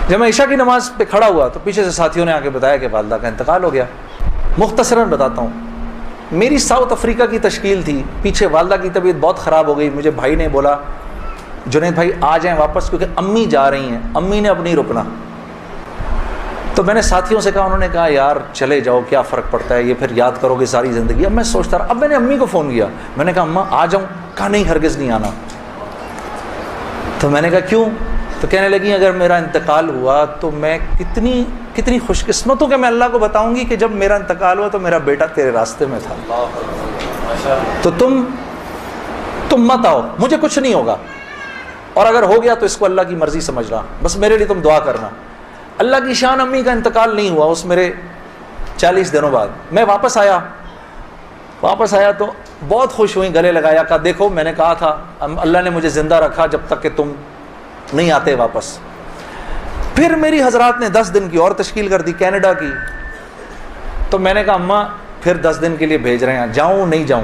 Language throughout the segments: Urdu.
جب میں عشاء کی نماز پہ کھڑا ہوا تو پیچھے سے ساتھیوں نے آ کے بتایا کہ والدہ کا انتقال ہو گیا۔ مختصراً بتاتا ہوں، میری ساؤتھ افریقہ کی تشکیل تھی، پیچھے والدہ کی طبیعت بہت خراب ہو گئی، مجھے بھائی نے بولا جنید بھائی آ جائیں واپس کیونکہ امی جا رہی ہیں، امی نے اب نہیں رکنا۔ تو میں نے ساتھیوں سے کہا، انہوں نے کہا یار چلے جاؤ کیا فرق پڑتا ہے، یہ پھر یاد کرو گے ساری زندگی۔ اب میں سوچتا رہا، اب میں نے امی کو فون کیا، میں نے کہا اماں آ جاؤں، کہا نہیں ہرگز نہیں آنا۔ تو میں نے کہا کیوں؟ تو کہنے لگی اگر میرا انتقال ہوا تو میں کتنی خوش قسمت ہوں کہ میں اللہ کو بتاؤں گی کہ جب میرا انتقال ہوا تو میرا بیٹا تیرے راستے میں تھا، تو تم مت آؤ، مجھے کچھ نہیں ہوگا، اور اگر ہو گیا تو اس کو اللہ کی مرضی سمجھنا، بس میرے لیے تم دعا کرنا۔ اللہ کی شان، امی کا انتقال نہیں ہوا اس میرے 40 دنوں بعد میں واپس آیا تو بہت خوش ہوئی، گلے لگایا، کہا دیکھو میں نے کہا تھا اللہ نے مجھے زندہ رکھا جب تک کہ تم نہیں آتے واپس۔ پھر میری حضرات نے 10 دن کی اور تشکیل کر دی کینیڈا کی، تو میں نے کہا اماں پھر 10 دن کے لیے بھیج رہے ہیں، جاؤں نہیں جاؤں؟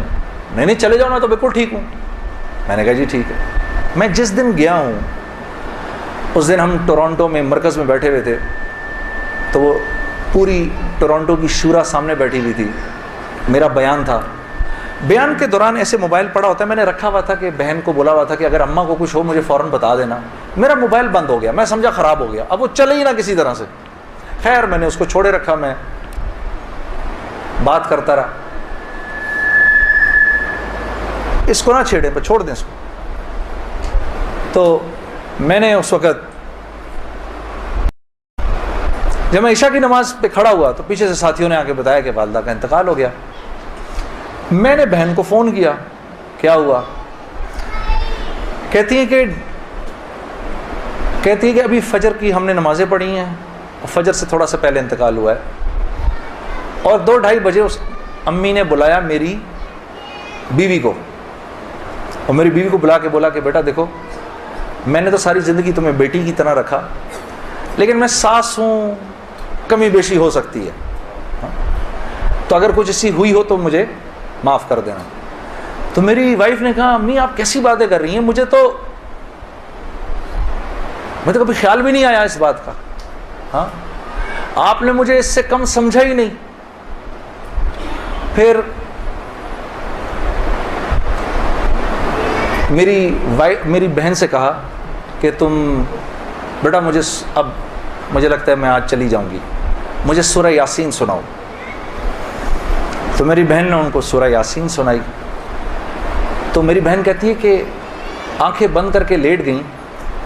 نہیں چلے جاؤ، میں تو بالکل ٹھیک ہوں۔ میں نے کہا جی ٹھیک ہے۔ میں جس دن گیا ہوں اس دن ہم ٹورانٹو میں مرکز میں بیٹھے ہوئے تھے، تو وہ پوری ٹورانٹو کی شورا سامنے بیٹھی ہوئی تھی، میرا بیان تھا۔ بیان کے دوران ایسے موبائل پڑا ہوتا ہے، میں نے رکھا ہوا تھا کہ بہن کو بولا ہوا تھا کہ اگر اماں کو کچھ ہو مجھے فوراً بتا دینا۔ میرا موبائل بند ہو گیا، میں سمجھا خراب ہو گیا، اب وہ چلے ہی نہ کسی طرح سے۔ خیر میں نے اس کو چھوڑے رکھا، میں بات کرتا رہا، اس کو نہ چھیڑیں، چھوڑ دیں اس کو۔ تو میں نے اس وقت جب میں عشاء کی نماز پہ کھڑا ہوا تو پیچھے سے ساتھیوں نے آ کے بتایا کہ والدہ کا انتقال ہو گیا۔ میں نے بہن کو فون کیا، کیا ہوا؟ کہتی ہے کہ ابھی فجر کی ہم نے نمازیں پڑھی ہیں اور فجر سے تھوڑا سا پہلے انتقال ہوا ہے، اور 2-2:30 بجے اس امی نے بلایا میری بیوی کو، اور میری بیوی کو بلا کے بولا کہ بیٹا دیکھو میں نے تو ساری زندگی تمہیں بیٹی کی طرح رکھا، لیکن میں ساس ہوں، کمی بیشی ہو سکتی ہے، تو اگر کچھ ایسی ہوئی ہو تو مجھے معاف کر دینا۔ تو میری وائف نے کہا امی آپ کیسی باتیں کر رہی ہیں، مجھے تو کبھی خیال بھی نہیں آیا اس بات کا، ہاں آپ نے مجھے اس سے کم سمجھا ہی نہیں۔ پھر میری بہن سے کہا کہ تم بیٹا مجھے لگتا ہے میں آج چلی جاؤں گی، مجھے سورہ یاسین سناؤ۔ تو میری بہن نے ان کو سورہ یاسین سنائی، تو میری بہن کہتی ہے کہ آنکھیں بند کر کے لیٹ گئیں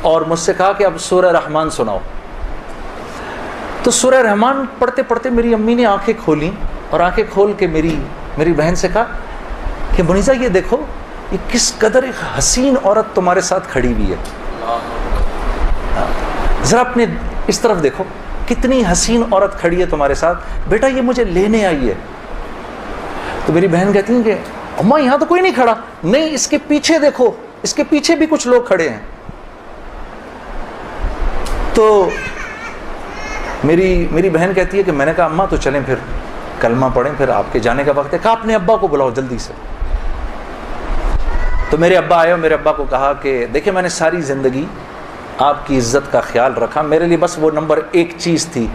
اور مجھ سے کہا کہ اب سورہ رحمان سناؤ۔ تو سورہ رحمان پڑھتے پڑھتے میری امی نے آنکھیں کھولیں، اور آنکھیں کھول کے میری بہن سے کہا کہ منیزہ یہ دیکھو یہ کس قدر ایک حسین عورت تمہارے ساتھ کھڑی ہوئی ہے، ذرا اپنے اس طرف دیکھو کتنی حسین عورت کھڑی ہے تمہارے ساتھ، بیٹا یہ مجھے لینے آئی ہے۔ تو میری بہن کہتی ہیں کہ اماں یہاں تو کوئی نہیں کھڑا، نہیں اس کے پیچھے دیکھو، اس کے پیچھے بھی کچھ لوگ کھڑے ہیں۔ تو میری بہن کہتی ہے کہ میں نے کہا اماں تو چلیں پھر کلمہ پڑھیں، پھر آپ کے جانے کا وقت ہے۔ کہا اپنے ابا کو بلاؤ جلدی سے۔ تو میرے ابا آئے اور میرے ابا کو کہا کہ دیکھیں میں نے ساری زندگی آپ کی عزت کا خیال رکھا، میرے لیے بس وہ نمبر 1 چیز تھی،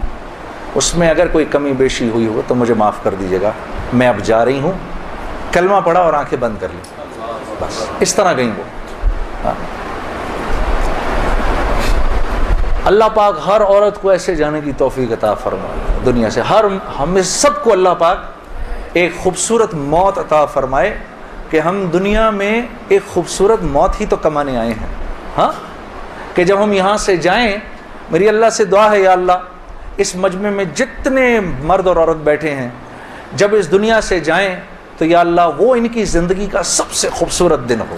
اس میں اگر کوئی کمی بیشی ہوئی ہو تو مجھے معاف کر دیجیے گا، میں اب جا رہی ہوں۔ کلمہ پڑھا اور آنکھیں بند کر لیں، بس اس طرح گئیں وہ۔ اللہ پاک ہر عورت کو ایسے جانے کی توفیق عطا فرمائے دنیا سے، ہمیں سب کو اللہ پاک ایک خوبصورت موت عطا فرمائے کہ ہم دنیا میں ایک خوبصورت موت ہی تو کمانے آئے ہیں، ہاں کہ جب ہم یہاں سے جائیں، میری اللہ سے دعا ہے یا اللہ اس مجمع میں جتنے مرد اور عورت بیٹھے ہیں جب اس دنیا سے جائیں تو یا اللہ وہ ان کی زندگی کا سب سے خوبصورت دن ہو۔